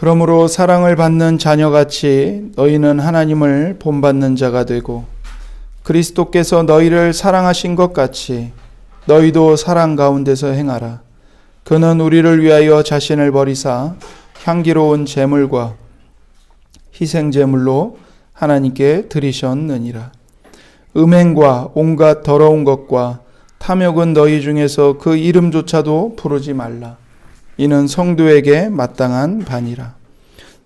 그러므로 사랑을 받는 자녀같이 너희는 하나님을 본받는 자가 되고 그리스도께서 너희를 사랑하신 것 같이 너희도 사랑 가운데서 행하라. 그는 우리를 위하여 자신을 버리사 향기로운 제물과 희생 제물로 하나님께 드리셨느니라. 음행과 온갖 더러운 것과 탐욕은 너희 중에서 그 이름조차도 부르지 말라. 이는 성도에게 마땅한 바니라.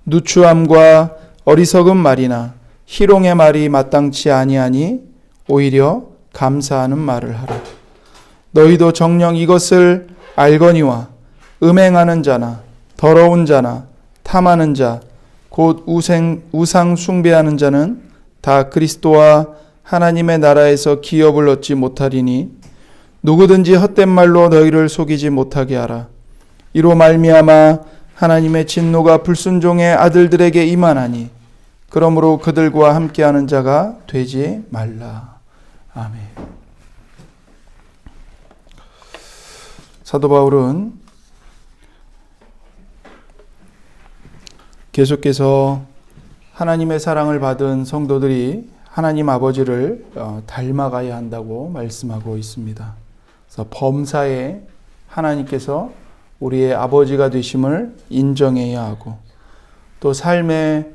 누추함과 어리석은 말이나 희롱의 말이 마땅치 아니하니 오히려 감사하는 말을 하라. 너희도 정녕 이것을 알거니와 음행하는 자나 더러운 자나 탐하는 자 곧 우상 숭배하는 자는 다 그리스도와 하나님의 나라에서 기업을 얻지 못하리니 누구든지 헛된 말로 너희를 속이지 못하게 하라. 이로 말미암아 하나님의 진노가 불순종의 아들들에게 임하나니 그러므로 그들과 함께하는 자가 되지 말라. 아멘. 사도 바울은 계속해서 하나님의 사랑을 받은 성도들이 하나님 아버지를 닮아가야 한다고 말씀하고 있습니다. 그래서 범사에 하나님께서 우리의 아버지가 되심을 인정해야 하고 또 삶의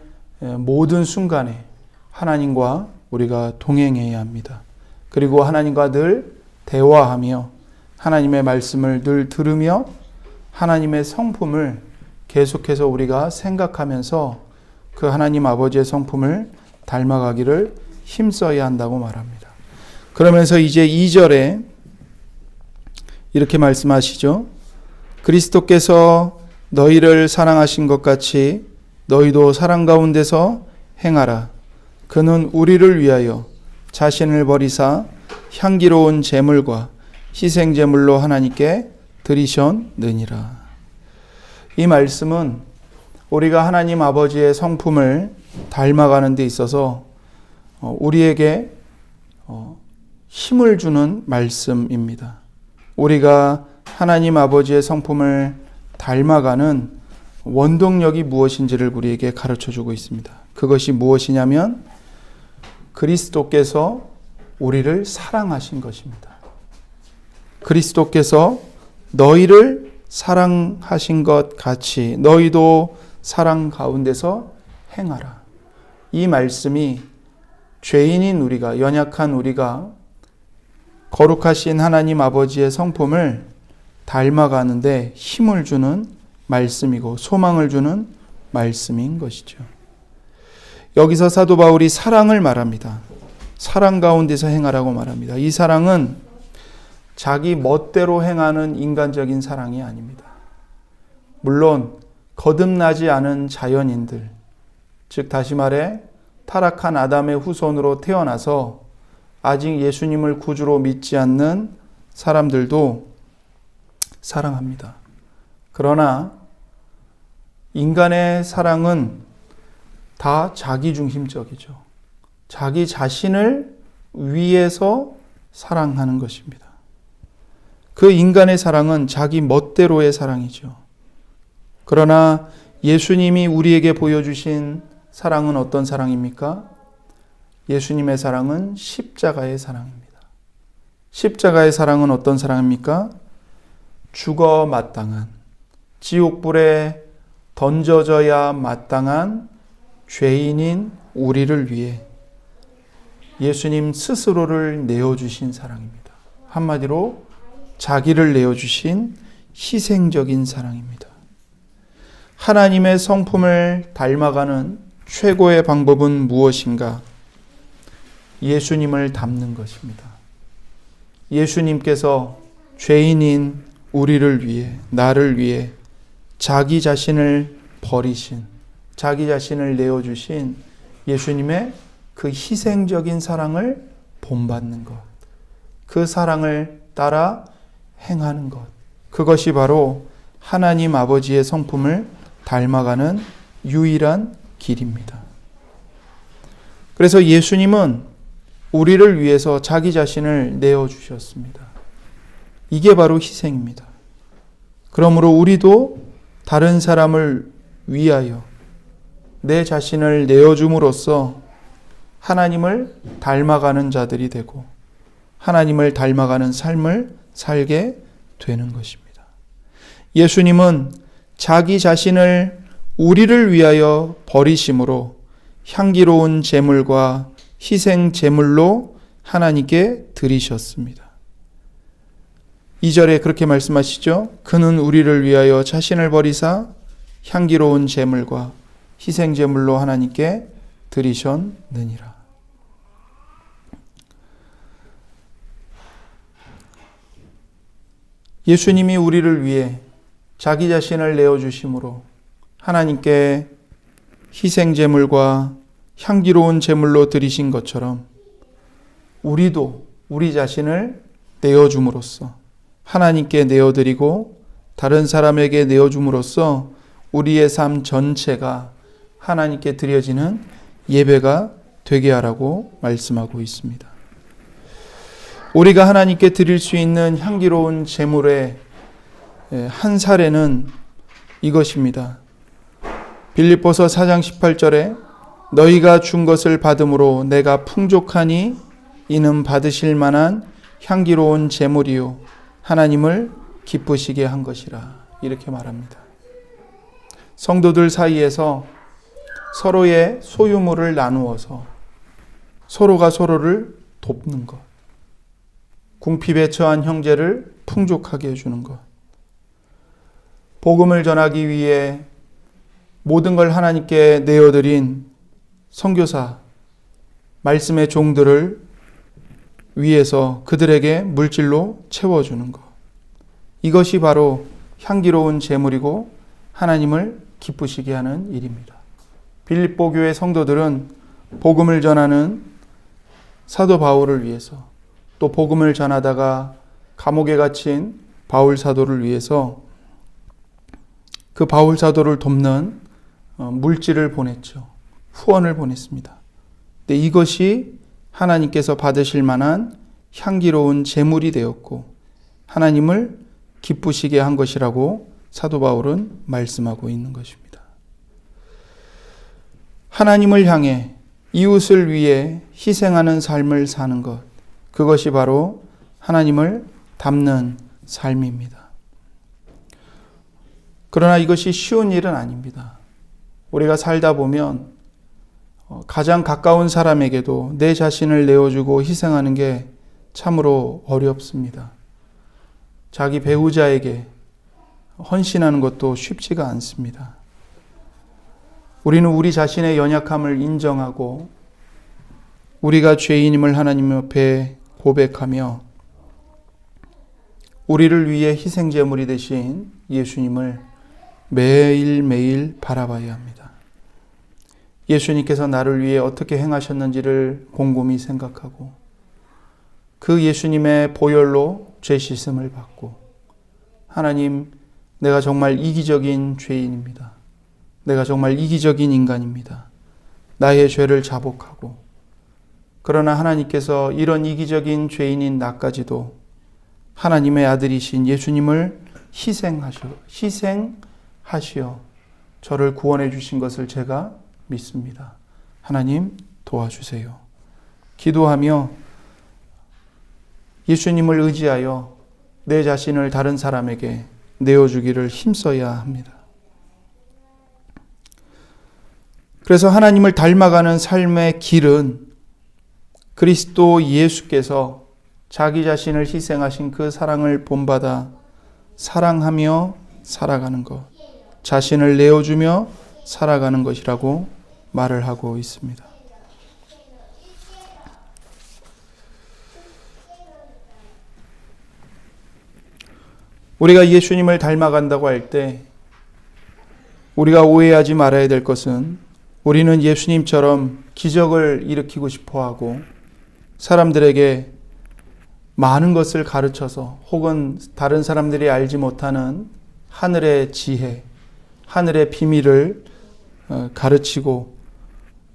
모든 순간에 하나님과 우리가 동행해야 합니다. 그리고 하나님과 늘 대화하며 하나님의 말씀을 늘 들으며 하나님의 성품을 계속해서 우리가 생각하면서 그 하나님 아버지의 성품을 닮아가기를 힘써야 한다고 말합니다. 그러면서 이제 2절에 이렇게 말씀하시죠. 그리스도께서 너희를 사랑하신 것 같이 너희도 사랑 가운데서 행하라. 그는 우리를 위하여 자신을 버리사 향기로운 제물과 희생 제물로 하나님께 드리셨느니라. 이 말씀은 우리가 하나님 아버지의 성품을 닮아가는 데 있어서 우리에게 힘을 주는 말씀입니다. 우리가 하나님 아버지의 성품을 닮아가는 원동력이 무엇인지를 우리에게 가르쳐주고 있습니다. 그것이 무엇이냐면 그리스도께서 우리를 사랑하신 것입니다. 그리스도께서 너희를 사랑하신 것 같이 너희도 사랑 가운데서 행하라. 이 말씀이 죄인인 우리가, 연약한 우리가 거룩하신 하나님 아버지의 성품을 닮아가는데 힘을 주는 말씀이고 소망을 주는 말씀인 것이죠. 여기서 사도 바울이 사랑을 말합니다. 사랑 가운데서 행하라고 말합니다. 이 사랑은 자기 멋대로 행하는 인간적인 사랑이 아닙니다. 물론 거듭나지 않은 자연인들, 즉 다시 말해 타락한 아담의 후손으로 태어나서 아직 예수님을 구주로 믿지 않는 사람들도 사랑합니다. 그러나 인간의 사랑은 다 자기중심적이죠. 자기 자신을 위해서 사랑하는 것입니다. 그 인간의 사랑은 자기 멋대로의 사랑이죠. 그러나 예수님이 우리에게 보여주신 사랑은 어떤 사랑입니까? 예수님의 사랑은 십자가의 사랑입니다. 십자가의 사랑은 어떤 사랑입니까? 죽어 마땅한, 지옥불에 던져져야 마땅한 죄인인 우리를 위해 예수님 스스로를 내어주신 사랑입니다. 한마디로 자기를 내어주신 희생적인 사랑입니다. 하나님의 성품을 닮아가는 최고의 방법은 무엇인가? 예수님을 닮는 것입니다. 예수님께서 죄인인 우리를 위해, 나를 위해 자기 자신을 버리신, 자기 자신을 내어주신 예수님의 그 희생적인 사랑을 본받는 것, 그 사랑을 따라 행하는 것, 그것이 바로 하나님 아버지의 성품을 닮아가는 유일한 길입니다. 그래서 예수님은 우리를 위해서 자기 자신을 내어주셨습니다. 이게 바로 희생입니다. 그러므로 우리도 다른 사람을 위하여 내 자신을 내어줌으로써 하나님을 닮아가는 자들이 되고 하나님을 닮아가는 삶을 살게 되는 것입니다. 예수님은 자기 자신을 우리를 위하여 버리심으로 향기로운 제물과 희생 제물로 하나님께 드리셨습니다. 2절에 그렇게 말씀하시죠. 그는 우리를 위하여 자신을 버리사 향기로운 제물과 희생 제물로 하나님께 드리셨느니라. 예수님이 우리를 위해 자기 자신을 내어주심으로 하나님께 희생 제물과 향기로운 제물로 드리신 것처럼 우리도 우리 자신을 내어줌으로써 하나님께 내어드리고 다른 사람에게 내어줌으로써 우리의 삶 전체가 하나님께 드려지는 예배가 되게 하라고 말씀하고 있습니다. 우리가 하나님께 드릴 수 있는 향기로운 제물의 한 사례는 이것입니다. 빌립보서 4장 18절에 너희가 준 것을 받음으로 내가 풍족하니 이는 받으실 만한 향기로운 제물이요 하나님을 기쁘시게 한 것이라 이렇게 말합니다. 성도들 사이에서 서로의 소유물을 나누어서 서로가 서로를 돕는 것, 궁핍에 처한 형제를 풍족하게 해주는 것, 복음을 전하기 위해 모든 걸 하나님께 내어드린 선교사, 말씀의 종들을 위해서 그들에게 물질로 채워주는 것, 이것이 바로 향기로운 제물이고 하나님을 기쁘시게 하는 일입니다. 빌립보 교회 성도들은 복음을 전하는 사도 바울을 위해서 또 복음을 전하다가 감옥에 갇힌 바울 사도를 위해서 그 바울 사도를 돕는 물질을 보냈죠. 후원을 보냈습니다. 근데 이것이 하나님께서 받으실 만한 향기로운 제물이 되었고 하나님을 기쁘시게 한 것이라고 사도 바울은 말씀하고 있는 것입니다. 하나님을 향해 이웃을 위해 희생하는 삶을 사는 것, 그것이 바로 하나님을 닮는 삶입니다. 그러나 이것이 쉬운 일은 아닙니다. 우리가 살다 보면 가장 가까운 사람에게도 내 자신을 내어주고 희생하는 게 참으로 어렵습니다. 자기 배우자에게 헌신하는 것도 쉽지가 않습니다. 우리는 우리 자신의 연약함을 인정하고 우리가 죄인임을 하나님 앞에 고백하며 우리를 위해 희생제물이 되신 예수님을 매일매일 바라봐야 합니다. 예수님께서 나를 위해 어떻게 행하셨는지를 곰곰이 생각하고 그 예수님의 보혈로 죄 씻음을 받고 하나님, 내가 정말 이기적인 죄인입니다. 내가 정말 이기적인 인간입니다. 나의 죄를 자복하고 그러나 하나님께서 이런 이기적인 죄인인 나까지도 하나님의 아들이신 예수님을 희생하시어 저를 구원해 주신 것을 제가 믿습니다. 하나님 도와주세요. 기도하며 예수님을 의지하여 내 자신을 다른 사람에게 내어주기를 힘써야 합니다. 그래서 하나님을 닮아가는 삶의 길은 그리스도 예수께서 자기 자신을 희생하신 그 사랑을 본받아 사랑하며 살아가는 것, 자신을 내어주며 살아가는 것이라고 말을 하고 있습니다. 우리가 예수님을 닮아간다고 할 때 우리가 오해하지 말아야 될 것은 우리는 예수님처럼 기적을 일으키고 싶어하고 사람들에게 많은 것을 가르쳐서 혹은 다른 사람들이 알지 못하는 하늘의 지혜, 하늘의 비밀을 가르치고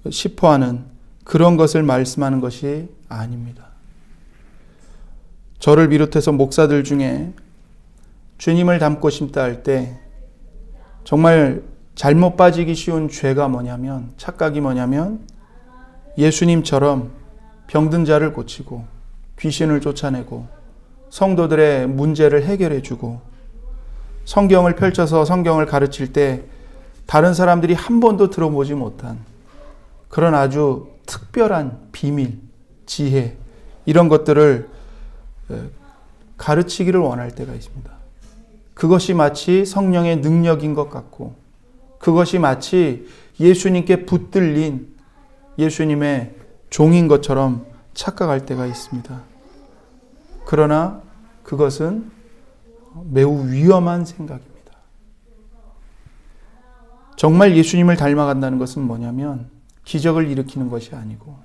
싶어하는 그런 것을 말씀하는 것이 아닙니다. 저를 비롯해서 목사들 중에 주님을 닮고 싶다 할 때 정말 잘못 빠지기 쉬운 죄가 뭐냐면, 착각이 뭐냐면 예수님처럼 병든 자를 고치고 귀신을 쫓아내고 성도들의 문제를 해결해 주고 성경을 펼쳐서 성경을 가르칠 때 다른 사람들이 한 번도 들어보지 못한 그런 아주 특별한 비밀, 지혜, 이런 것들을 가르치기를 원할 때가 있습니다. 그것이 마치 성령의 능력인 것 같고, 그것이 마치 예수님께 붙들린 예수님의 종인 것처럼 착각할 때가 있습니다. 그러나 그것은 매우 위험한 생각입니다. 정말 예수님을 닮아간다는 것은 뭐냐면 기적을 일으키는 것이 아니고,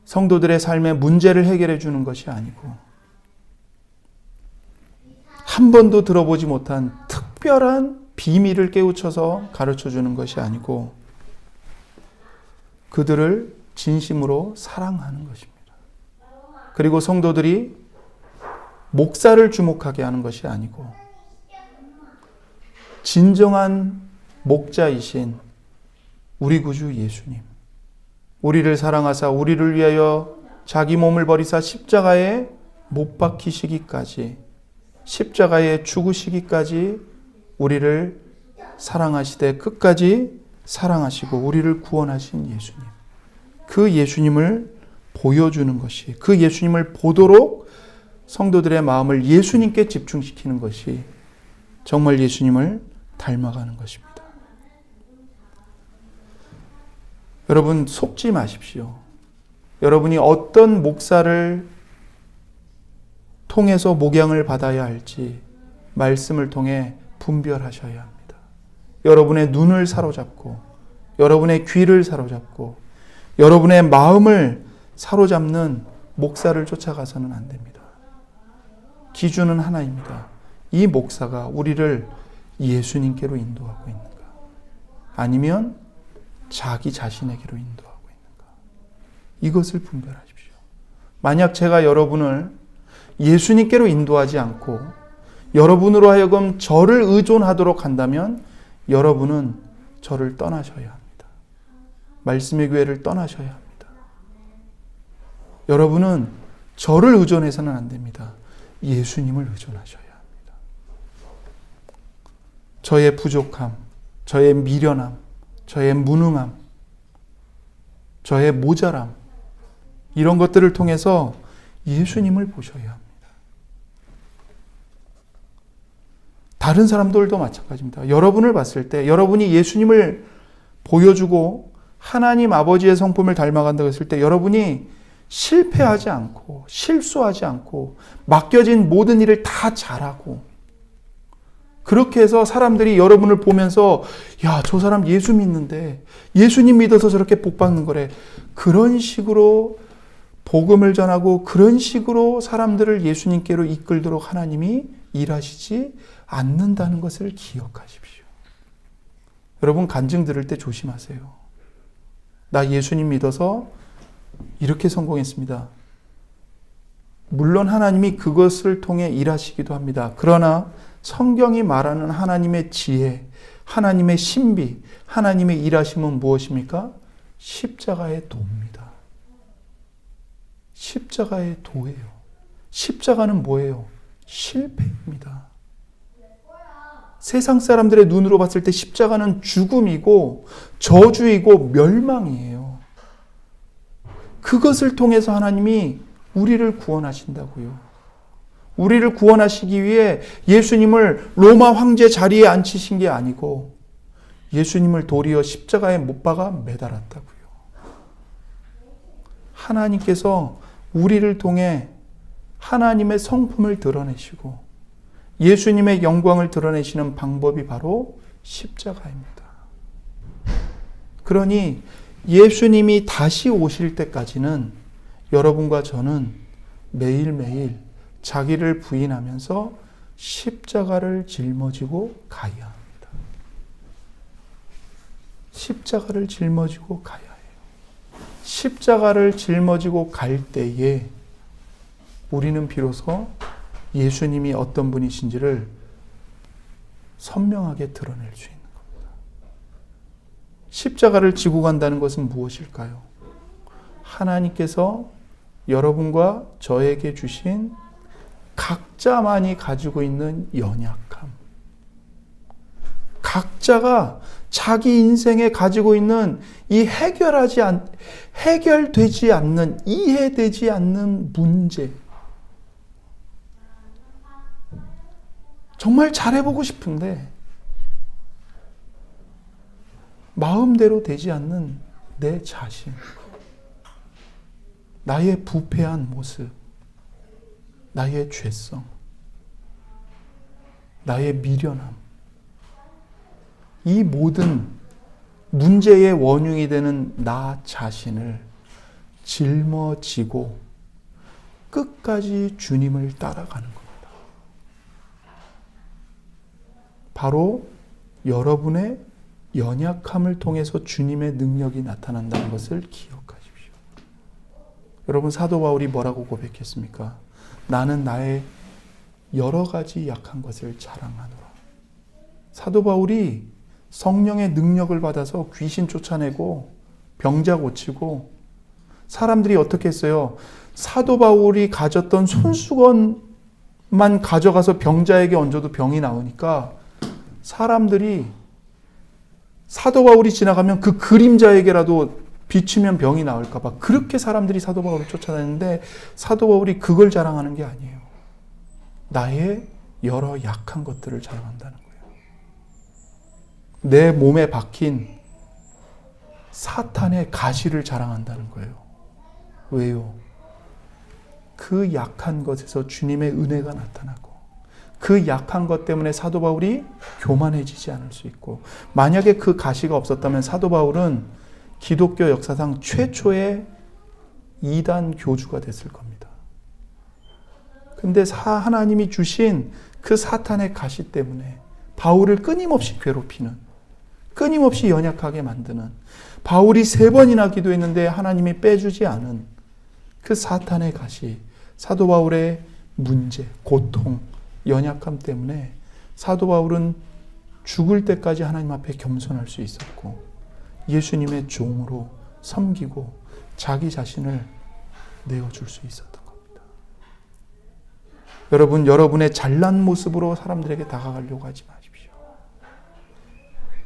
성도들의 삶의 문제를 해결해 주는 것이 아니고, 한 번도 들어보지 못한 특별한 비밀을 깨우쳐서 가르쳐 주는 것이 아니고, 그들을 진심으로 사랑하는 것입니다. 그리고 성도들이 목사를 주목하게 하는 것이 아니고, 진정한 목자이신 우리 구주 예수님, 우리를 사랑하사 우리를 위하여 자기 몸을 버리사 십자가에 못 박히시기까지, 십자가에 죽으시기까지 우리를 사랑하시되 끝까지 사랑하시고 우리를 구원하신 예수님, 그 예수님을 보여주는 것이, 그 예수님을 보도록 성도들의 마음을 예수님께 집중시키는 것이 정말 예수님을 닮아가는 것입니다. 여러분, 속지 마십시오. 여러분이 어떤 목사를 통해서 목양을 받아야 할지 말씀을 통해 분별하셔야 합니다. 여러분의 눈을 사로잡고, 여러분의 귀를 사로잡고, 여러분의 마음을 사로잡는 목사를 쫓아가서는 안 됩니다. 기준은 하나입니다. 이 목사가 우리를 예수님께로 인도하고 있는가, 아니면 자기 자신에게로 인도하고 있는가, 이것을 분별하십시오. 만약 제가 여러분을 예수님께로 인도하지 않고 여러분으로 하여금 저를 의존하도록 한다면 여러분은 저를 떠나셔야 합니다. 말씀의 교회를 떠나셔야 합니다. 여러분은 저를 의존해서는 안 됩니다. 예수님을 의존하셔야 합니다. 저의 부족함, 저의 미련함, 저의 무능함, 저의 모자람, 이런 것들을 통해서 예수님을 보셔야 합니다. 다른 사람들도 마찬가지입니다. 여러분을 봤을 때 여러분이 예수님을 보여주고 하나님 아버지의 성품을 닮아간다고 했을 때 여러분이 실패하지 않고 실수하지 않고 맡겨진 모든 일을 다 잘하고, 그렇게 해서 사람들이 여러분을 보면서 야, 저 사람 예수 믿는데 예수님 믿어서 저렇게 복 받는 거래, 그런 식으로 복음을 전하고 그런 식으로 사람들을 예수님께로 이끌도록 하나님이 일하시지 않는다는 것을 기억하십시오. 여러분, 간증 들을 때 조심하세요. 나 예수님 믿어서 이렇게 성공했습니다. 물론 하나님이 그것을 통해 일하시기도 합니다. 그러나 성경이 말하는 하나님의 지혜, 하나님의 신비, 하나님의 일하심은 무엇입니까? 십자가의 도입니다. 십자가의 도예요. 십자가는 뭐예요? 실패입니다. 세상 사람들의 눈으로 봤을 때 십자가는 죽음이고 저주이고 멸망이에요. 그것을 통해서 하나님이 우리를 구원하신다고요. 우리를 구원하시기 위해 예수님을 로마 황제 자리에 앉히신 게 아니고 예수님을 도리어 십자가에 못 박아 매달았다고요. 하나님께서 우리를 통해 하나님의 성품을 드러내시고 예수님의 영광을 드러내시는 방법이 바로 십자가입니다. 그러니 예수님이 다시 오실 때까지는 여러분과 저는 매일매일 자기를 부인하면서 십자가를 짊어지고 가야 합니다. 십자가를 짊어지고 가야 해요. 십자가를 짊어지고 갈 때에 우리는 비로소 예수님이 어떤 분이신지를 선명하게 드러낼 수 있는 겁니다. 십자가를 지고 간다는 것은 무엇일까요? 하나님께서 여러분과 저에게 주신 각자만이 가지고 있는 연약함, 각자가 자기 인생에 가지고 있는 이 해결되지 않는, 이해되지 않는 문제, 정말 잘해보고 싶은데 마음대로 되지 않는 내 자신, 나의 부패한 모습, 나의 죄성, 나의 미련함, 이 모든 문제의 원흉이 되는 나 자신을 짊어지고 끝까지 주님을 따라가는 겁니다. 바로 여러분의 연약함을 통해서 주님의 능력이 나타난다는 것을 기억하십시오. 여러분, 사도 바울이 뭐라고 고백했습니까? 나는 나의 여러 가지 약한 것을 자랑하노라. 사도 바울이 성령의 능력을 받아서 귀신 쫓아내고 병자 고치고, 사람들이 어떻게 했어요? 사도 바울이 가졌던 손수건만 가져가서 병자에게 얹어도 병이 나오니까 사람들이 사도 바울이 지나가면 그 그림자에게라도 비추면 병이 나올까 봐 그렇게 사람들이 사도 바울을 쫓아다녔는데, 사도 바울이 그걸 자랑하는 게 아니에요. 나의 여러 약한 것들을 자랑한다는 거예요. 내 몸에 박힌 사탄의 가시를 자랑한다는 거예요. 왜요? 그 약한 것에서 주님의 은혜가 나타나고, 그 약한 것 때문에 사도 바울이 교만해지지 않을 수 있고, 만약에 그 가시가 없었다면 사도 바울은 기독교 역사상 최초의 이단 교주가 됐을 겁니다. 근데 하나님이 주신 그 사탄의 가시 때문에 바울을 끊임없이 괴롭히는, 끊임없이 연약하게 만드는, 바울이 3번이나 기도했는데 하나님이 빼주지 않은 그 사탄의 가시, 사도 바울의 문제, 고통, 연약함 때문에 사도 바울은 죽을 때까지 하나님 앞에 겸손할 수 있었고, 예수님의 종으로 섬기고 자기 자신을 내어줄 수 있었던 겁니다. 여러분, 여러분의 잘난 모습으로 사람들에게 다가가려고 하지 마십시오.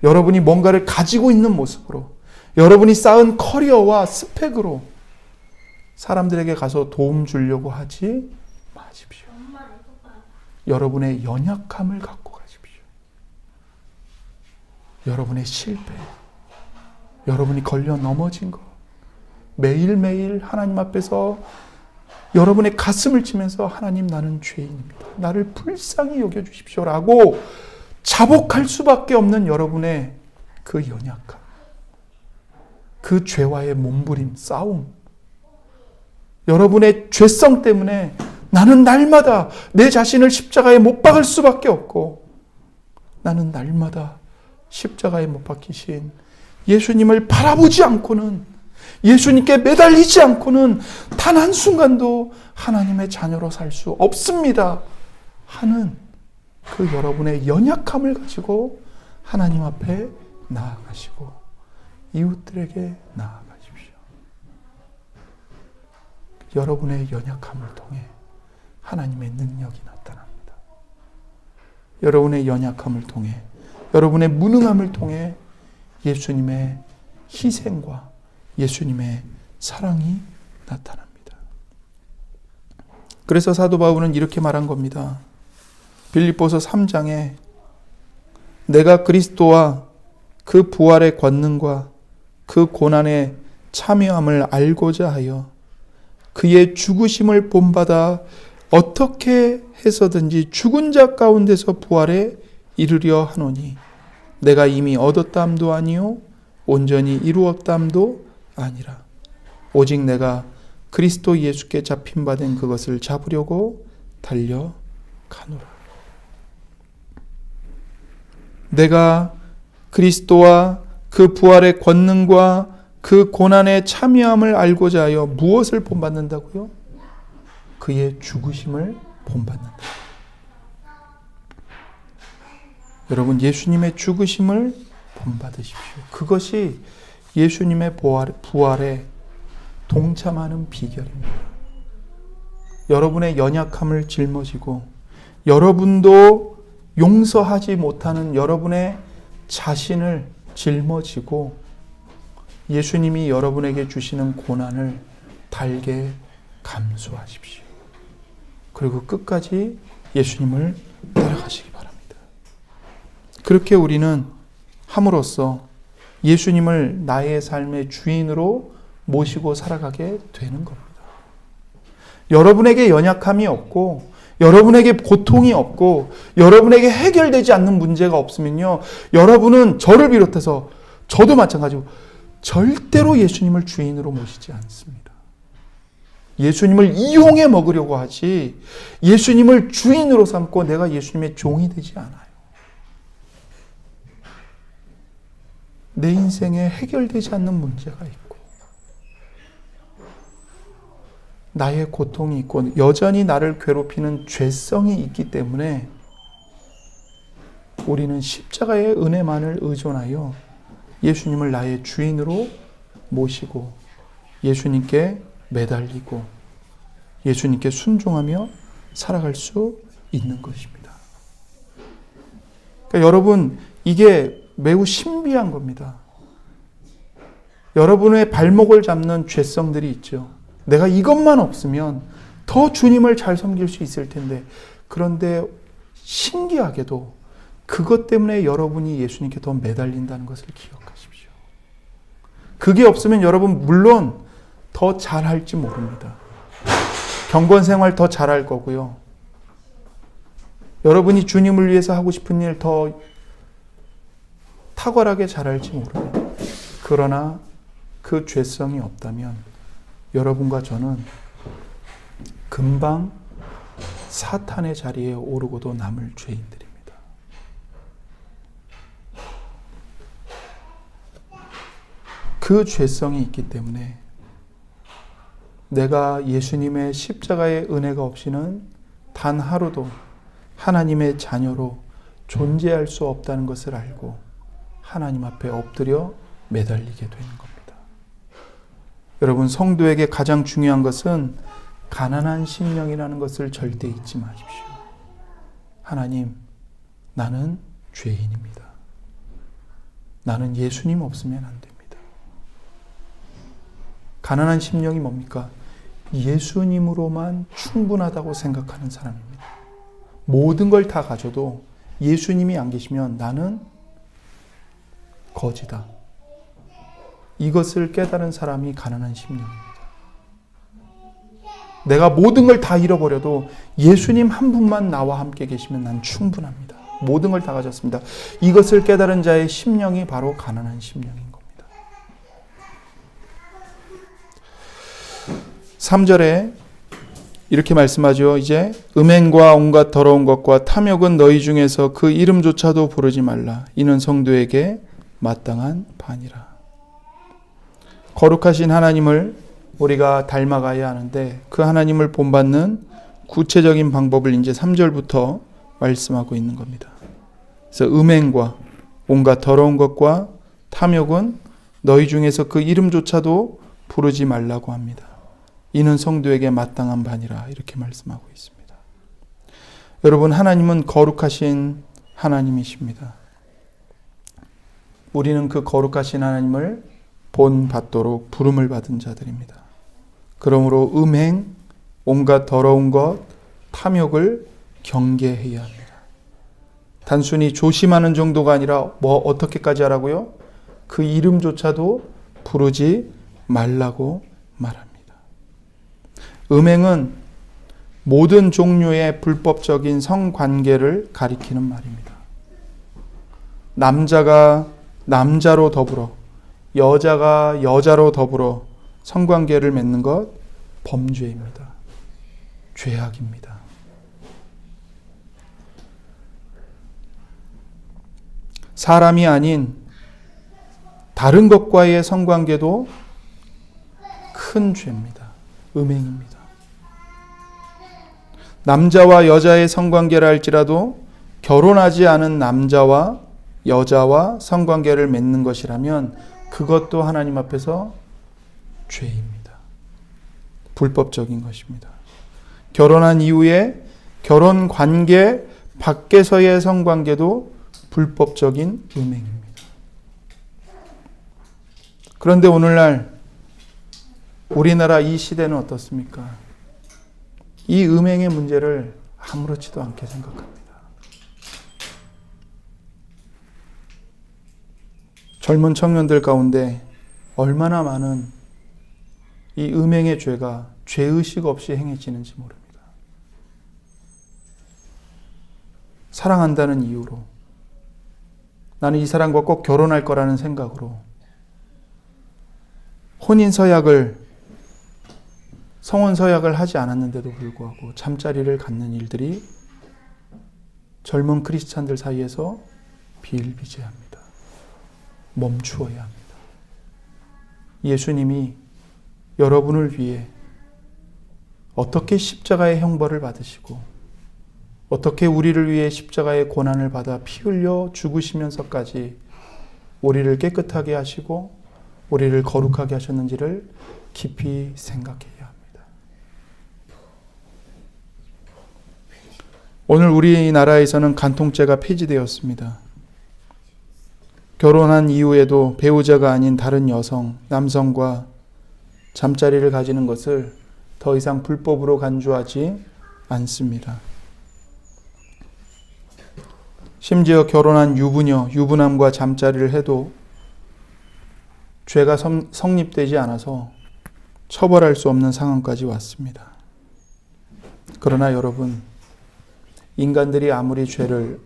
여러분이 뭔가를 가지고 있는 모습으로, 여러분이 쌓은 커리어와 스펙으로 사람들에게 가서 도움 주려고 하지 마십시오. 여러분의 연약함을 갖고 가십시오. 여러분의 실패, 여러분이 걸려 넘어진 것, 매일매일 하나님 앞에서 여러분의 가슴을 치면서 하나님, 나는 죄인입니다. 나를 불쌍히 여겨주십시오 라고 자복할 수밖에 없는 여러분의 그 연약함, 그 죄와의 몸부림, 싸움, 여러분의 죄성 때문에 나는 날마다 내 자신을 십자가에 못 박을 수밖에 없고, 나는 날마다 십자가에 못 박히신 예수님을 바라보지 않고는, 예수님께 매달리지 않고는 단 한순간도 하나님의 자녀로 살 수 없습니다 하는 그 여러분의 연약함을 가지고 하나님 앞에 나아가시고 이웃들에게 나아가십시오. 여러분의 연약함을 통해 하나님의 능력이 나타납니다. 여러분의 연약함을 통해, 여러분의 무능함을 통해 예수님의 희생과 예수님의 사랑이 나타납니다. 그래서 사도 바울은 이렇게 말한 겁니다. 빌립보서 3장에 내가 그리스도와 그 부활의 권능과 그 고난의 참여함을 알고자 하여 그의 죽으심을 본받아 어떻게 해서든지 죽은 자 가운데서 부활에 이르려 하노니 내가 이미 얻었담도 아니요 온전히 이루었담도 아니라 오직 내가 그리스도 예수께 잡힌 바 된 그것을 잡으려고 달려가노라. 내가 그리스도와 그 부활의 권능과 그 고난의 참여함을 알고자 하여 무엇을 본받는다고요? 그의 죽으심을 본받는다. 여러분, 예수님의 죽으심을 본받으십시오. 그것이 예수님의 부활에 동참하는 비결입니다. 여러분의 연약함을 짊어지고 여러분도 용서하지 못하는 여러분의 자신을 짊어지고 예수님이 여러분에게 주시는 고난을 달게 감수하십시오. 그리고 끝까지 예수님을 따라가시기 바랍니다. 그렇게 우리는 함으로써 예수님을 나의 삶의 주인으로 모시고 살아가게 되는 겁니다. 여러분에게 연약함이 없고 여러분에게 고통이 없고 여러분에게 해결되지 않는 문제가 없으면요, 여러분은 저를 비롯해서 저도 마찬가지고 절대로 예수님을 주인으로 모시지 않습니다. 예수님을 이용해 먹으려고 하지 예수님을 주인으로 삼고 내가 예수님의 종이 되지 않아요. 내 인생에 해결되지 않는 문제가 있고 나의 고통이 있고 여전히 나를 괴롭히는 죄성이 있기 때문에 우리는 십자가의 은혜만을 의존하여 예수님을 나의 주인으로 모시고 예수님께 매달리고 예수님께 순종하며 살아갈 수 있는 것입니다. 그러니까 여러분, 이게 매우 신비한 겁니다. 여러분의 발목을 잡는 죄성들이 있죠. 내가 이것만 없으면 더 주님을 잘 섬길 수 있을 텐데, 그런데 신기하게도 그것 때문에 여러분이 예수님께 더 매달린다는 것을 기억하십시오. 그게 없으면 여러분 물론 더 잘할지 모릅니다. 경건 생활 더 잘할 거고요. 여러분이 주님을 위해서 하고 싶은 일 더 탁월하게 잘할지 모릅니다. 그러나 그 죄성이 없다면 여러분과 저는 금방 사탄의 자리에 오르고도 남을 죄인들입니다. 그 죄성이 있기 때문에 내가 예수님의 십자가의 은혜가 없이는 단 하루도 하나님의 자녀로 존재할 수 없다는 것을 알고 하나님 앞에 엎드려 매달리게 되는 겁니다. 여러분, 성도에게 가장 중요한 것은 가난한 심령이라는 것을 절대 잊지 마십시오. 하나님, 나는 죄인입니다. 나는 예수님 없으면 안 됩니다. 가난한 심령이 뭡니까? 예수님으로만 충분하다고 생각하는 사람입니다. 모든 걸 다 가져도 예수님이 안 계시면 나는 거지다. 이것을 깨달은 사람이 가난한 심령입니다. 내가 모든 걸 다 잃어버려도 예수님 한 분만 나와 함께 계시면 난 충분합니다. 모든 걸 다 가졌습니다. 이것을 깨달은 자의 심령이 바로 가난한 심령인 겁니다. 3절에 이렇게 말씀하죠. 이제 음행과 온갖 더러운 것과 탐욕은 너희 중에서 그 이름조차도 부르지 말라. 이는 성도에게 마땅한 반이라. 거룩하신 하나님을 우리가 닮아가야 하는데 그 하나님을 본받는 구체적인 방법을 이제 3절부터 말씀하고 있는 겁니다. 그래서 음행과 온갖 더러운 것과 탐욕은 너희 중에서 그 이름조차도 부르지 말라고 합니다. 이는 성도에게 마땅한 반이라 이렇게 말씀하고 있습니다. 여러분, 하나님은 거룩하신 하나님이십니다. 우리는 그 거룩하신 하나님을 본받도록 부름을 받은 자들입니다. 그러므로 음행, 온갖 더러운 것, 탐욕을 경계해야 합니다. 단순히 조심하는 정도가 아니라 어떻게까지 하라고요? 그 이름조차도 부르지 말라고 말합니다. 음행은 모든 종류의 불법적인 성관계를 가리키는 말입니다. 남자가 남자로 더불어, 여자가 여자로 더불어 성관계를 맺는 것 범죄입니다. 죄악입니다. 사람이 아닌 다른 것과의 성관계도 큰 죄입니다. 음행입니다. 남자와 여자의 성관계라 할지라도 결혼하지 않은 남자와 여자와 성관계를 맺는 것이라면 그것도 하나님 앞에서 죄입니다. 불법적인 것입니다. 결혼한 이후에 결혼 관계 밖에서의 성관계도 불법적인 음행입니다. 그런데 오늘날 우리나라 이 시대는 어떻습니까? 이 음행의 문제를 아무렇지도 않게 생각합니다. 젊은 청년들 가운데 얼마나 많은 이 음행의 죄가 죄의식 없이 행해지는지 모릅니다. 사랑한다는 이유로, 나는 이 사람과 꼭 결혼할 거라는 생각으로 성혼 서약을 하지 않았는데도 불구하고 잠자리를 갖는 일들이 젊은 크리스찬들 사이에서 비일비재합니다. 멈추어야 합니다. 예수님이 여러분을 위해 어떻게 십자가의 형벌을 받으시고 어떻게 우리를 위해 십자가의 고난을 받아 피 흘려 죽으시면서까지 우리를 깨끗하게 하시고 우리를 거룩하게 하셨는지를 깊이 생각해야 합니다. 오늘 우리나라에서는 간통죄가 폐지되었습니다. 결혼한 이후에도 배우자가 아닌 다른 여성, 남성과 잠자리를 가지는 것을 더 이상 불법으로 간주하지 않습니다. 심지어 결혼한 유부녀, 유부남과 잠자리를 해도 죄가 성립되지 않아서 처벌할 수 없는 상황까지 왔습니다. 그러나 여러분, 인간들이 아무리 죄를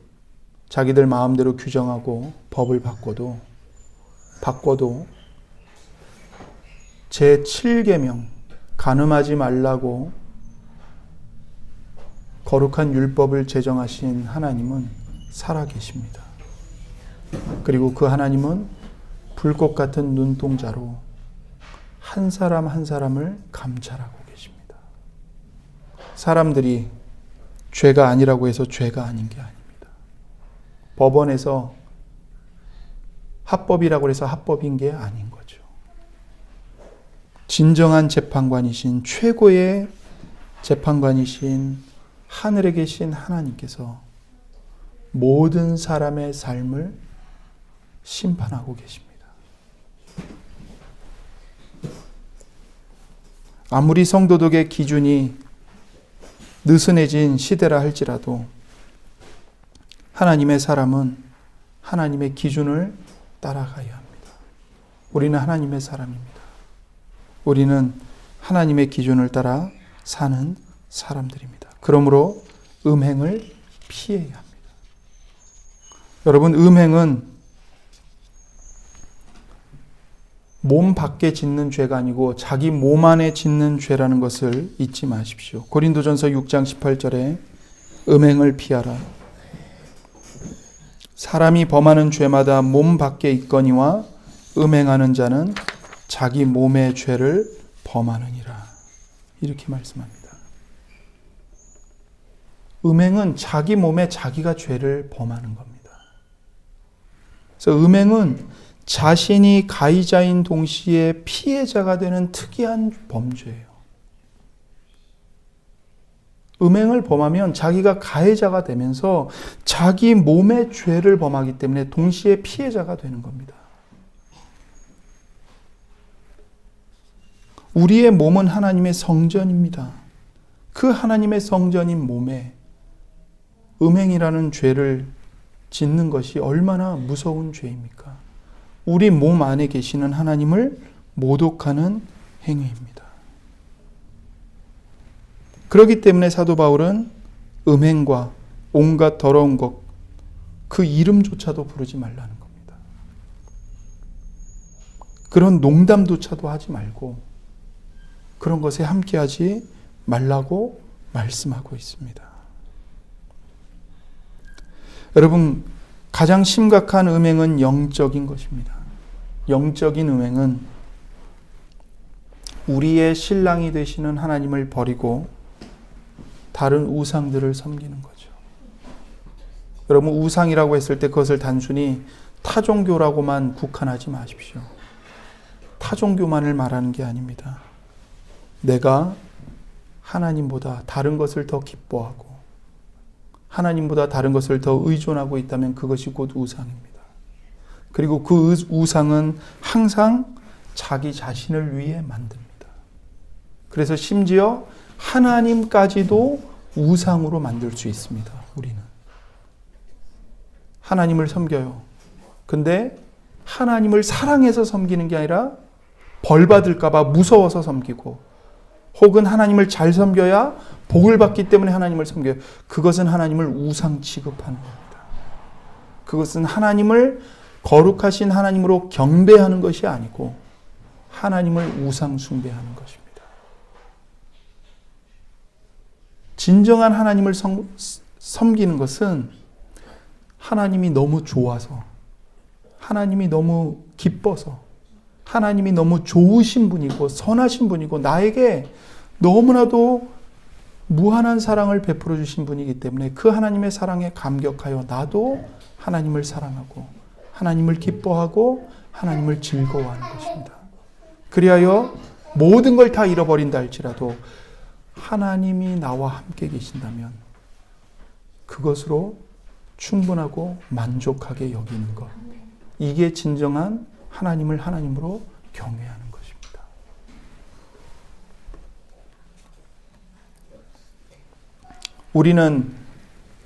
자기들 마음대로 규정하고 법을 바꿔도 제7계명 간음하지 말라고 거룩한 율법을 제정하신 하나님은 살아계십니다. 그리고 그 하나님은 불꽃 같은 눈동자로 한 사람 한 사람을 감찰하고 계십니다. 사람들이 죄가 아니라고 해서 죄가 아닌 게 아닙니다. 법원에서 합법이라고 해서 합법인 게 아닌 거죠. 진정한 재판관이신, 최고의 재판관이신 하늘에 계신 하나님께서 모든 사람의 삶을 심판하고 계십니다. 아무리 성도덕의 기준이 느슨해진 시대라 할지라도 하나님의 사람은 하나님의 기준을 따라가야 합니다. 우리는 하나님의 사람입니다. 우리는 하나님의 기준을 따라 사는 사람들입니다. 그러므로 음행을 피해야 합니다. 여러분, 음행은 몸 밖에 짓는 죄가 아니고 자기 몸 안에 짓는 죄라는 것을 잊지 마십시오. 고린도전서 6장 18절에 음행을 피하라. 사람이 범하는 죄마다 몸 밖에 있거니와 음행하는 자는 자기 몸의 죄를 범하느니라. 이렇게 말씀합니다. 음행은 자기 몸에 자기가 죄를 범하는 겁니다. 그래서 음행은 자신이 가해자인 동시에 피해자가 되는 특이한 범죄예요. 음행을 범하면 자기가 가해자가 되면서 자기 몸의 죄를 범하기 때문에 동시에 피해자가 되는 겁니다. 우리의 몸은 하나님의 성전입니다. 그 하나님의 성전인 몸에 음행이라는 죄를 짓는 것이 얼마나 무서운 죄입니까? 우리 몸 안에 계시는 하나님을 모독하는 행위입니다. 그렇기 때문에 사도 바울은 음행과 온갖 더러운 것, 그 이름조차도 부르지 말라는 겁니다. 그런 농담조차도 하지 말고 그런 것에 함께하지 말라고 말씀하고 있습니다. 여러분, 가장 심각한 음행은 영적인 것입니다. 영적인 음행은 우리의 신랑이 되시는 하나님을 버리고 다른 우상들을 섬기는 거죠. 여러분, 우상이라고 했을 때 그것을 단순히 타종교라고만 국한하지 마십시오. 타종교만을 말하는 게 아닙니다. 내가 하나님보다 다른 것을 더 기뻐하고 하나님보다 다른 것을 더 의존하고 있다면 그것이 곧 우상입니다. 그리고 그 우상은 항상 자기 자신을 위해 만듭니다. 그래서 심지어 하나님까지도 우상으로 만들 수 있습니다. 우리는 하나님을 섬겨요. 근데 하나님을 사랑해서 섬기는 게 아니라 벌 받을까 봐 무서워서 섬기고, 혹은 하나님을 잘 섬겨야 복을 받기 때문에 하나님을 섬겨요. 그것은 하나님을 우상 취급하는 겁니다. 그것은 하나님을 거룩하신 하나님으로 경배하는 것이 아니고 하나님을 우상 숭배하는 것입니다. 진정한 하나님을 섬기는 것은 하나님이 너무 좋아서, 하나님이 너무 기뻐서, 하나님이 너무 좋으신 분이고 선하신 분이고 나에게 너무나도 무한한 사랑을 베풀어 주신 분이기 때문에 그 하나님의 사랑에 감격하여 나도 하나님을 사랑하고 하나님을 기뻐하고 하나님을 즐거워하는 것입니다. 그리하여 모든 걸 다 잃어버린다 할지라도 하나님이 나와 함께 계신다면 그것으로 충분하고 만족하게 여기는 것, 이게 진정한 하나님을 하나님으로 경외하는 것입니다. 우리는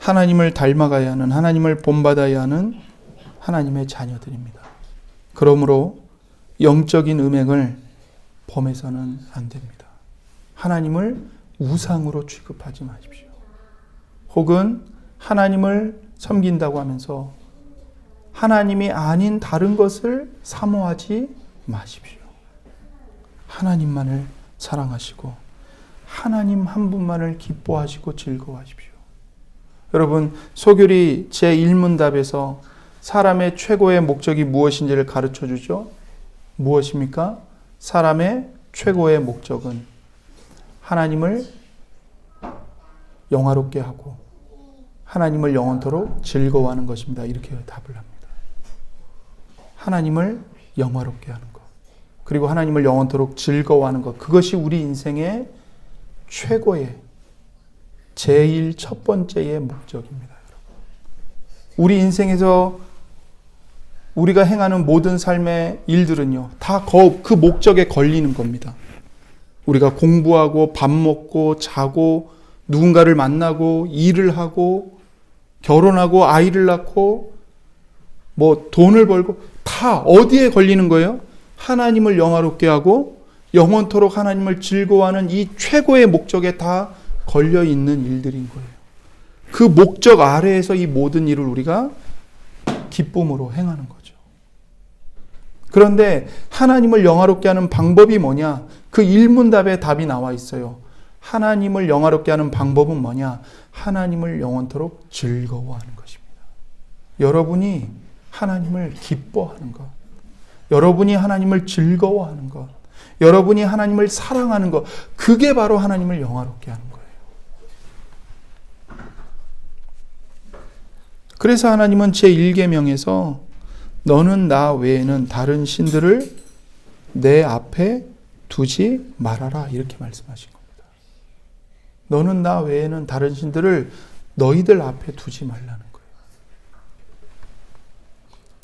하나님을 닮아가야 하는, 하나님을 본받아야 하는 하나님의 자녀들입니다. 그러므로 영적인 음행을 범해서는 안 됩니다. 하나님을 우상으로 취급하지 마십시오. 혹은 하나님을 섬긴다고 하면서 하나님이 아닌 다른 것을 사모하지 마십시오. 하나님만을 사랑하시고 하나님 한 분만을 기뻐하시고 즐거워하십시오. 여러분, 소교리 제1문답에서 사람의 최고의 목적이 무엇인지를 가르쳐 주죠. 무엇입니까? 사람의 최고의 목적은 하나님을 영화롭게 하고 하나님을 영원토록 즐거워하는 것입니다. 이렇게 답을 합니다. 하나님을 영화롭게 하는 것, 그리고 하나님을 영원토록 즐거워하는 것, 그것이 우리 인생의 최고의 제일 첫 번째의 목적입니다. 우리 인생에서 우리가 행하는 모든 삶의 일들은요, 다 그 목적에 걸리는 겁니다. 우리가 공부하고 밥 먹고 자고 누군가를 만나고 일을 하고 결혼하고 아이를 낳고 뭐 돈을 벌고 다 어디에 걸리는 거예요? 하나님을 영화롭게 하고 영원토록 하나님을 즐거워하는 이 최고의 목적에 다 걸려 있는 일들인 거예요. 그 목적 아래에서 이 모든 일을 우리가 기쁨으로 행하는 거죠. 그런데 하나님을 영화롭게 하는 방법이 뭐냐? 그 일문답에 답이 나와 있어요. 하나님을 영화롭게 하는 방법은 뭐냐? 하나님을 영원토록 즐거워하는 것입니다. 여러분이 하나님을 기뻐하는 것, 여러분이 하나님을 즐거워하는 것, 여러분이 하나님을 사랑하는 것, 그게 바로 하나님을 영화롭게 하는 거예요. 그래서 하나님은 제1계명에서 너는 나 외에는 다른 신들을 내 앞에 두지 말아라 이렇게 말씀하신 겁니다. 너는 나 외에는 다른 신들을 너희들 앞에 두지 말라는 거예요.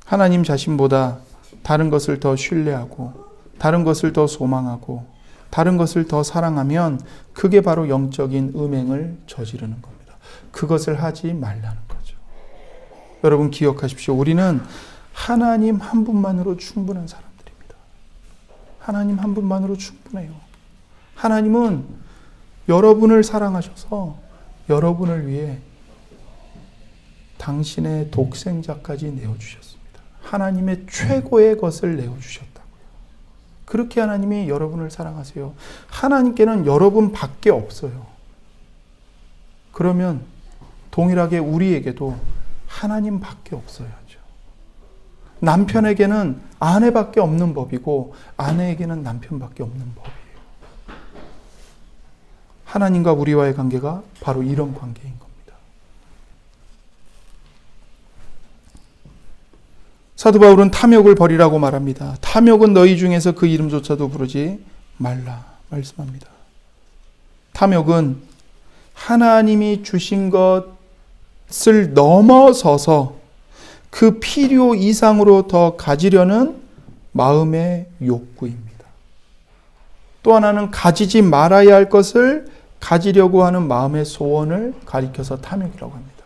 하나님 자신보다 다른 것을 더 신뢰하고 다른 것을 더 소망하고 다른 것을 더 사랑하면 그게 바로 영적인 음행을 저지르는 겁니다. 그것을 하지 말라는 거죠. 여러분 기억하십시오. 우리는 하나님 한 분만으로 충분한 사람들입니다. 하나님 한 분만으로 충분해요. 하나님은 여러분을 사랑하셔서 여러분을 위해 당신의 독생자까지 내어주셨습니다. 하나님의 최고의 것을 내어주셨다고요. 그렇게 하나님이 여러분을 사랑하세요. 하나님께는 여러분밖에 없어요. 그러면 동일하게 우리에게도 하나님밖에 없어야죠. 남편에게는 아내밖에 없는 법이고 아내에게는 남편밖에 없는 법이에요. 하나님과 우리와의 관계가 바로 이런 관계인 겁니다. 사도 바울은 탐욕을 버리라고 말합니다. 탐욕은 너희 중에서 그 이름조차도 부르지 말라 말씀합니다. 탐욕은 하나님이 주신 것을 넘어서서 그 필요 이상으로 더 가지려는 마음의 욕구입니다. 또 하나는 가지지 말아야 할 것을 가지려고 하는 마음의 소원을 가리켜서 탐욕이라고 합니다.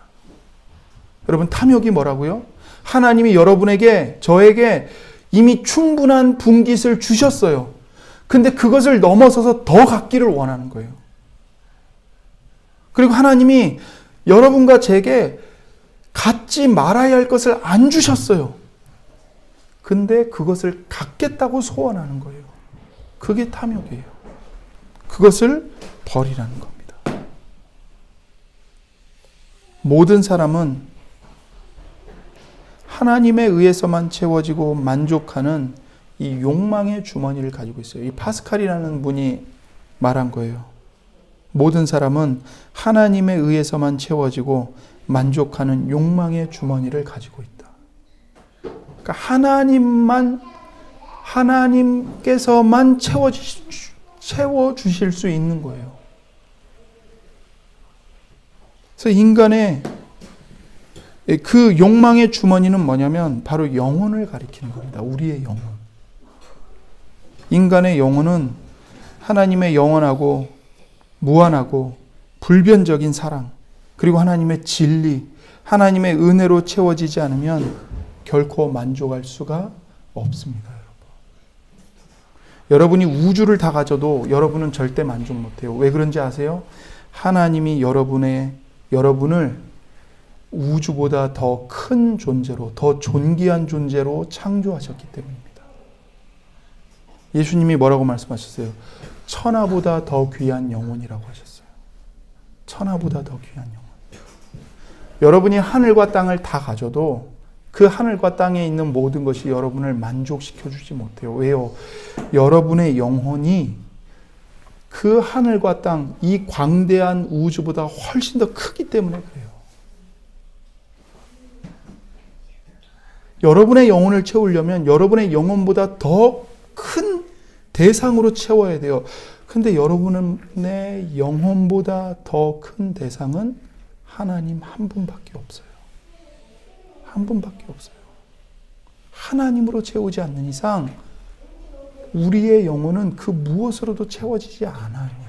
여러분, 탐욕이 뭐라고요? 하나님이 여러분에게, 저에게 이미 충분한 분깃을 주셨어요. 근데 그것을 넘어서서 더 갖기를 원하는 거예요. 그리고 하나님이 여러분과 제게 갖지 말아야 할 것을 안 주셨어요. 근데 그것을 갖겠다고 소원하는 거예요. 그게 탐욕이에요. 그것을 버리라는 겁니다. 모든 사람은 하나님에 의해서만 채워지고 만족하는 이 욕망의 주머니를 가지고 있어요. 이 파스칼이라는 분이 말한 거예요. 모든 사람은 하나님에 의해서만 채워지고 만족하는 욕망의 주머니를 가지고 있다. 그러니까 하나님께서만 채워주실 수 있는 거예요. 그래서 인간의 그 욕망의 주머니는 뭐냐면 바로 영혼을 가리키는 겁니다. 우리의 영혼. 인간의 영혼은 하나님의 영원하고 무한하고 불변적인 사랑, 그리고 하나님의 진리, 하나님의 은혜로 채워지지 않으면 결코 만족할 수가 없습니다. 여러분이 우주를 다 가져도 여러분은 절대 만족 못해요. 왜 그런지 아세요? 하나님이 여러분을 우주보다 더 큰 존재로, 더 존귀한 존재로 창조하셨기 때문입니다. 예수님이 뭐라고 말씀하셨어요? 천하보다 더 귀한 영혼이라고 하셨어요. 천하보다 더 귀한 영혼. 여러분이 하늘과 땅을 다 가져도 그 하늘과 땅에 있는 모든 것이 여러분을 만족시켜 주지 못해요. 왜요? 여러분의 영혼이 그 하늘과 땅, 이 광대한 우주보다 훨씬 더 크기 때문에 그래요. 여러분의 영혼을 채우려면 여러분의 영혼보다 더 큰 대상으로 채워야 돼요. 근데 여러분의 영혼보다 더 큰 대상은 하나님 한 분밖에 없어요. 한 분밖에 없어요. 하나님으로 채우지 않는 이상 우리의 영혼은 그 무엇으로도 채워지지 않아요.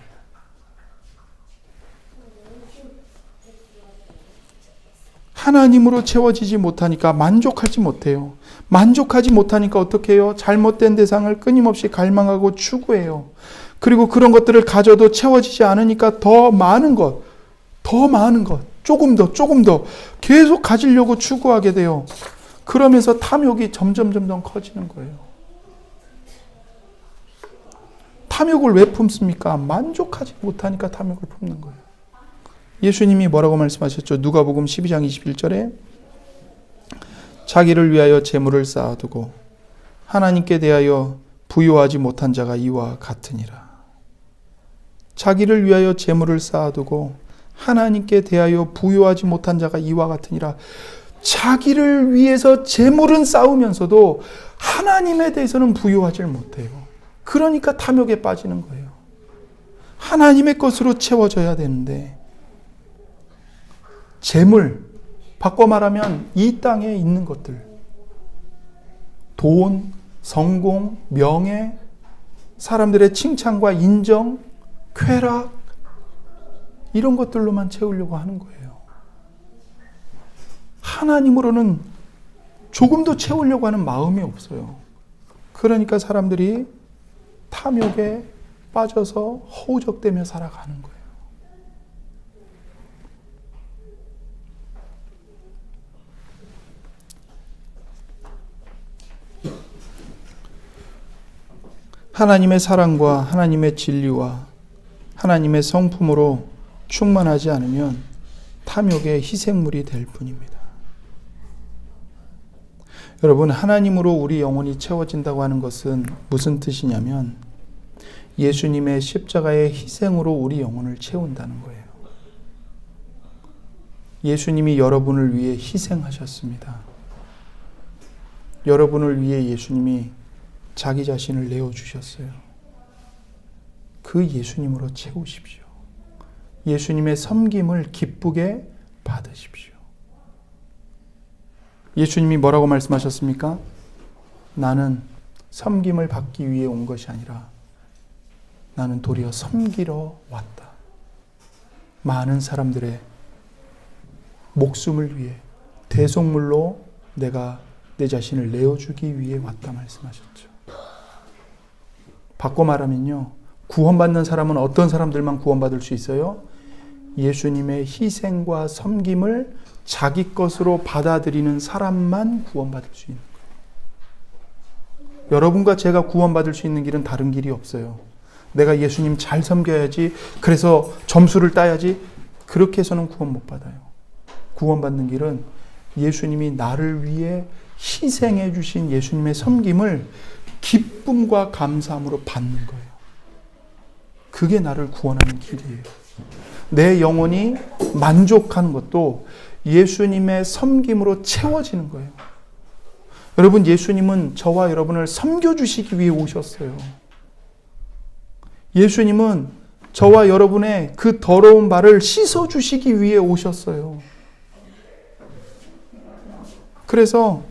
하나님으로 채워지지 못하니까 만족하지 못해요. 만족하지 못하니까 어떻게 해요? 잘못된 대상을 끊임없이 갈망하고 추구해요. 그리고 그런 것들을 가져도 채워지지 않으니까 더 많은 것, 조금 더 계속 가지려고 추구하게 돼요. 그러면서 탐욕이 점점 커지는 거예요. 탐욕을 왜 품습니까? 만족하지 못하니까 탐욕을 품는 거예요. 예수님이 뭐라고 말씀하셨죠? 누가복음 12장 21절에 자기를 위하여 재물을 쌓아두고 하나님께 대하여 부요하지 못한 자가 이와 같으니라. 자기를 위하여 재물을 쌓아두고 하나님께 대하여 부요하지 못한 자가 이와 같으니라. 자기를 위해서 재물은 쌓으면서도 하나님에 대해서는 부요하지 못해요. 그러니까 탐욕에 빠지는 거예요. 하나님의 것으로 채워져야 되는데 재물, 바꿔 말하면 이 땅에 있는 것들, 돈, 성공, 명예, 사람들의 칭찬과 인정, 쾌락, 이런 것들로만 채우려고 하는 거예요. 하나님으로는 조금도 채우려고 하는 마음이 없어요. 그러니까 사람들이 탐욕에 빠져서 허우적대며 살아가는 거예요. 하나님의 사랑과 하나님의 진리와 하나님의 성품으로 충만하지 않으면 탐욕의 희생물이 될 뿐입니다. 여러분, 하나님으로 우리 영혼이 채워진다고 하는 것은 무슨 뜻이냐면 예수님의 십자가의 희생으로 우리 영혼을 채운다는 거예요. 예수님이 여러분을 위해 희생하셨습니다. 여러분을 위해 예수님이 자기 자신을 내어주셨어요. 그 예수님으로 채우십시오. 예수님의 섬김을 기쁘게 받으십시오. 예수님이 뭐라고 말씀하셨습니까? 나는 섬김을 받기 위해 온 것이 아니라 나는 도리어 섬기러 왔다. 많은 사람들의 목숨을 위해 대속물로 내가 내 자신을 내어주기 위해 왔다 말씀하셨죠. 바꿔 말하면요, 구원받는 사람은 어떤 사람들만 구원받을 수 있어요? 예수님의 희생과 섬김을 자기 것으로 받아들이는 사람만 구원받을 수 있는 거예요. 여러분과 제가 구원받을 수 있는 길은 다른 길이 없어요. 내가 예수님 잘 섬겨야지, 그래서 점수를 따야지, 그렇게 해서는 구원 못 받아요. 구원받는 길은 예수님이 나를 위해 희생해 주신 예수님의 섬김을 기쁨과 감사함으로 받는 거예요. 그게 나를 구원하는 길이에요. 내 영혼이 만족하는 것도 예수님의 섬김으로 채워지는 거예요. 여러분, 예수님은 저와 여러분을 섬겨주시기 위해 오셨어요. 예수님은 저와 여러분의 그 더러운 발을 씻어주시기 위해 오셨어요. 그래서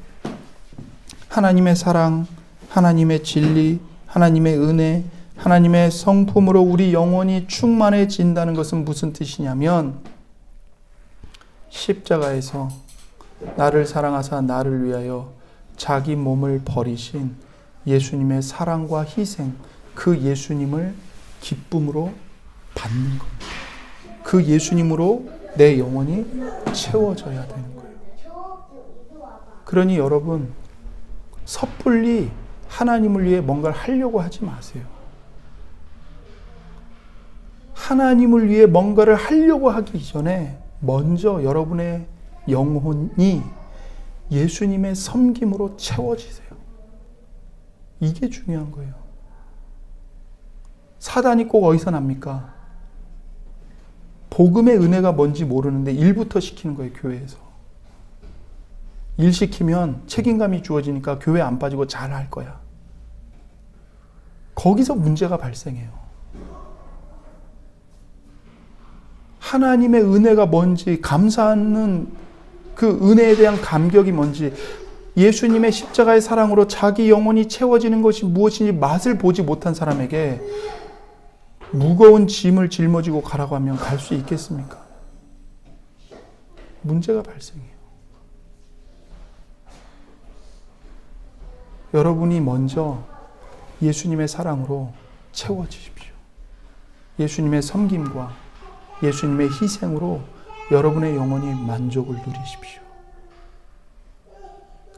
하나님의 사랑, 하나님의 진리, 하나님의 은혜, 하나님의 성품으로 우리 영혼이 충만해진다는 것은 무슨 뜻이냐면, 십자가에서 나를 사랑하사 나를 위하여 자기 몸을 버리신 예수님의 사랑과 희생, 그 예수님을 기쁨으로 받는 겁니다. 그 예수님으로 내 영혼이 채워져야 되는 거예요. 그러니 여러분, 섣불리 하나님을 위해 뭔가를 하려고 하지 마세요. 하나님을 위해 뭔가를 하려고 하기 전에 먼저 여러분의 영혼이 예수님의 섬김으로 채워지세요. 이게 중요한 거예요. 사단이 꼭 어디서 납니까? 복음의 은혜가 뭔지 모르는데 일부터 시키는 거예요, 교회에서. 일 시키면 책임감이 주어지니까 교회 안 빠지고 잘 할 거야. 거기서 문제가 발생해요. 하나님의 은혜가 뭔지, 감사하는 그 은혜에 대한 감격이 뭔지, 예수님의 십자가의 사랑으로 자기 영혼이 채워지는 것이 무엇인지 맛을 보지 못한 사람에게 무거운 짐을 짊어지고 가라고 하면 갈 수 있겠습니까? 문제가 발생해요. 여러분이 먼저 예수님의 사랑으로 채워지십시오. 예수님의 섬김과 예수님의 희생으로 여러분의 영혼이 만족을 누리십시오.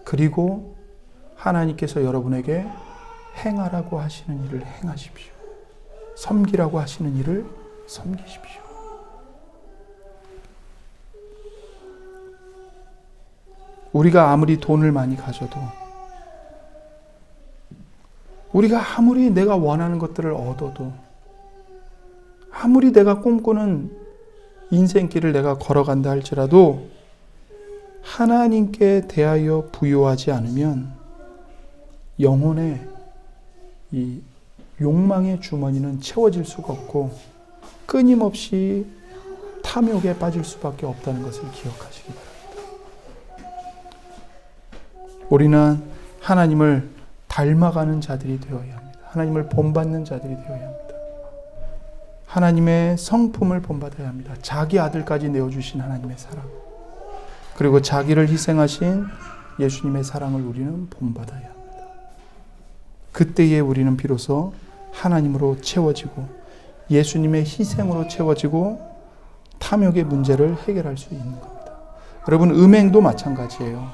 그리고 하나님께서 여러분에게 행하라고 하시는 일을 행하십시오. 섬기라고 하시는 일을 섬기십시오. 우리가 아무리 돈을 많이 가져도, 우리가 아무리 내가 원하는 것들을 얻어도, 아무리 내가 꿈꾸는 인생길을 내가 걸어간다 할지라도 하나님께 대하여 부요하지 않으면 영혼의 이 욕망의 주머니는 채워질 수가 없고 끊임없이 탐욕에 빠질 수밖에 없다는 것을 기억하시기 바랍니다. 우리는 하나님을 닮아가는 자들이 되어야 합니다. 하나님을 본받는 자들이 되어야 합니다. 하나님의 성품을 본받아야 합니다. 자기 아들까지 내어주신 하나님의 사랑, 그리고 자기를 희생하신 예수님의 사랑을 우리는 본받아야 합니다. 그때에 우리는 비로소 하나님으로 채워지고 예수님의 희생으로 채워지고 탐욕의 문제를 해결할 수 있는 겁니다. 여러분, 음행도 마찬가지예요.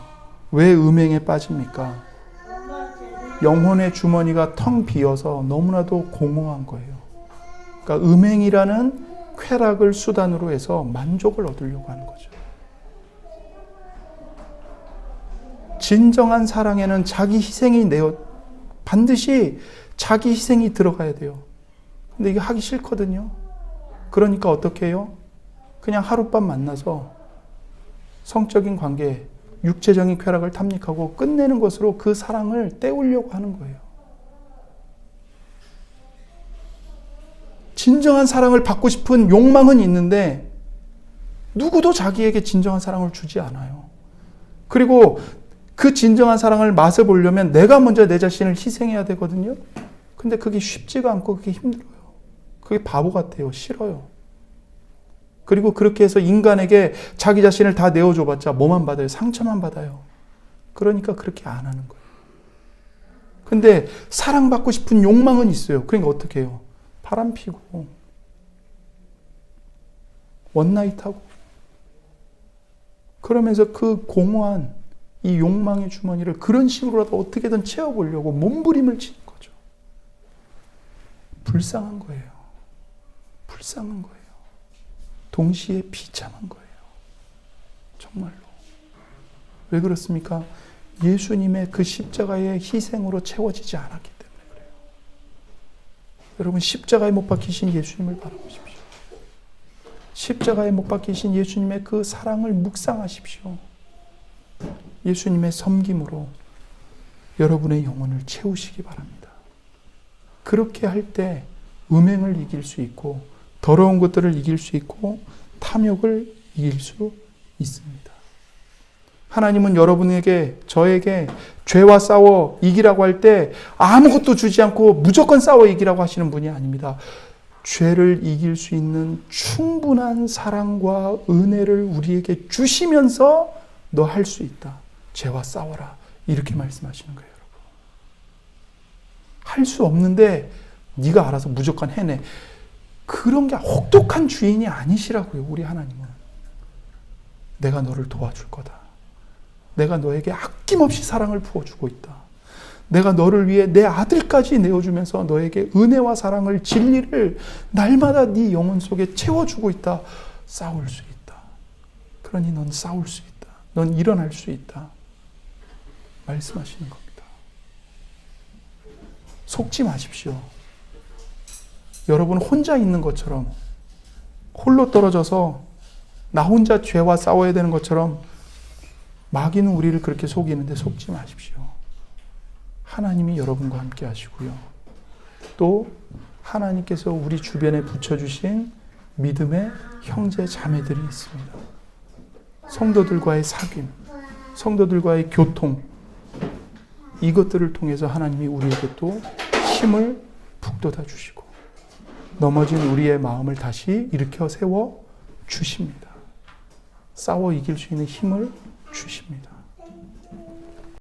왜 음행에 빠집니까? 영혼의 주머니가 텅 비어서 너무나도 공허한 거예요. 그러니까 음행이라는 쾌락을 수단으로 해서 만족을 얻으려고 하는 거죠. 진정한 사랑에는 자기 희생이 반드시 자기 희생이 들어가야 돼요. 근데 이게 하기 싫거든요. 그러니까 어떻게 해요? 그냥 하룻밤 만나서 성적인 관계 육체적인 쾌락을 탐닉하고 끝내는 것으로 그 사랑을 때우려고 하는 거예요. 진정한 사랑을 받고 싶은 욕망은 있는데 누구도 자기에게 진정한 사랑을 주지 않아요. 그리고 그 진정한 사랑을 맛을 보려면 내가 먼저 내 자신을 희생해야 되거든요. 근데 그게 쉽지가 않고 그게 힘들어요. 그게 바보 같아요. 싫어요. 그리고 그렇게 해서 인간에게 자기 자신을 다 내어줘봤자 뭐만 받아요? 상처만 받아요. 그러니까 그렇게 안 하는 거예요. 근데 사랑받고 싶은 욕망은 있어요. 그러니까 어떻게 해요? 바람 피고 원나잇하고 그러면서 그 공허한 이 욕망의 주머니를 그런 식으로라도 어떻게든 채워보려고 몸부림을 치는 거죠. 불쌍한 거예요. 불쌍한 거예요. 동시에 비참한 거예요. 정말로. 왜 그렇습니까? 예수님의 그 십자가의 희생으로 채워지지 않았기 때문에 그래요. 여러분, 십자가에 못 박히신 예수님을 바라보십시오. 십자가에 못 박히신 예수님의 그 사랑을 묵상하십시오. 예수님의 섬김으로 여러분의 영혼을 채우시기 바랍니다. 그렇게 할 때 음행을 이길 수 있고 더러운 것들을 이길 수 있고 탐욕을 이길 수 있습니다. 하나님은 여러분에게, 저에게 죄와 싸워 이기라고 할 때 아무것도 주지 않고 무조건 싸워 이기라고 하시는 분이 아닙니다. 죄를 이길 수 있는 충분한 사랑과 은혜를 우리에게 주시면서 너 할 수 있다. 죄와 싸워라. 이렇게 말씀하시는 거예요, 여러분. 할 수 없는데 네가 알아서 무조건 해내. 그런 게 혹독한 주인이 아니시라고요, 우리 하나님은. 내가 너를 도와줄 거다. 내가 너에게 아낌없이 사랑을 부어주고 있다. 내가 너를 위해 내 아들까지 내어주면서 너에게 은혜와 사랑을, 진리를 날마다 네 영혼 속에 채워주고 있다. 싸울 수 있다. 그러니 넌 싸울 수 있다. 넌 일어날 수 있다. 말씀하시는 겁니다. 속지 마십시오. 여러분 혼자 있는 것처럼, 홀로 떨어져서 나 혼자 죄와 싸워야 되는 것처럼 마귀는 우리를 그렇게 속이는데 속지 마십시오. 하나님이 여러분과 함께 하시고요. 또 하나님께서 우리 주변에 붙여주신 믿음의 형제 자매들이 있습니다. 성도들과의 사귐, 성도들과의 교통, 이것들을 통해서 하나님이 우리에게 또 힘을 북돋아 주시고 넘어진 우리의 마음을 다시 일으켜 세워 주십니다. 싸워 이길 수 있는 힘을 주십니다.